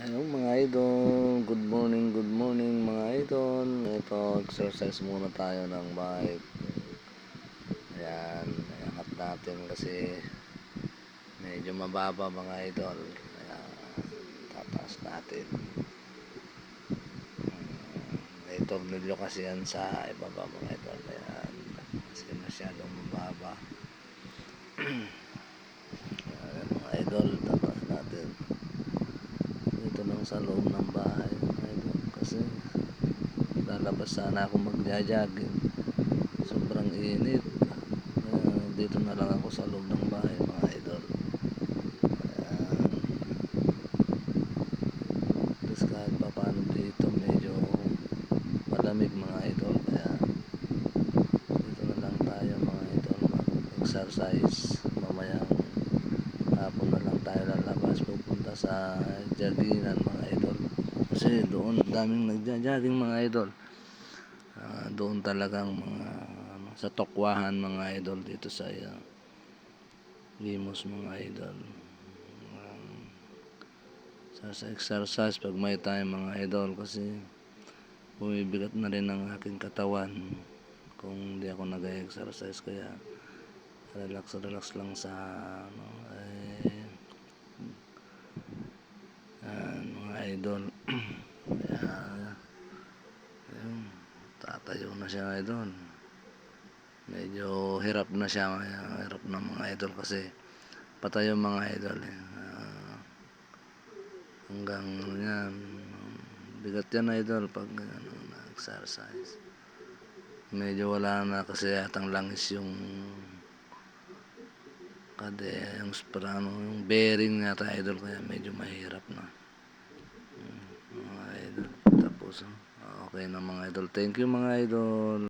Hello mga idol, good morning mga idol. Ito, exercise muna tayo ng bike. Ayan, iangat natin kasi medyo mababa mga idol. Ayan, tataas natin. May tornilyo kasi yan sa ibaba mga idol. Ayan, kasi masyadong mababa. Ayan mga idol, tataas natin. Dito lang sa loob ng bahay mga idol. Kasi lalabas sana ako magja-jogging, sobrang init. Dito na lang ako sa loob ng bahay mga idol. Tapos kahit pa paano dito medyo malamig mga idol, kaya dito na lang tayo mga idol mag-exercise. Mamayang hapon na lang tayo lalabas, pupunta sa joggingan mga idol, kasi doon daming nagja-jogging mga idol. Doon talagang mga sa Tokwahan mga idol, dito sa Limos mga idol. Sa exercise pag may time mga idol, kasi bumibigat na rin ang aking katawan kung hindi ako nag-exercise, kaya relax lang sa mga idol. Kaya tatayo na siya idol. Medyo hirap na siya, hirap na mga idol, kasi patayo mga idol hanggang yan, bigat yan idol pag exercise. Medyo wala na kasi yatang langis yung yung bearing yata idol, kaya medyo mahirap na mga idol. Tapos okay na mga idol, thank you mga idol.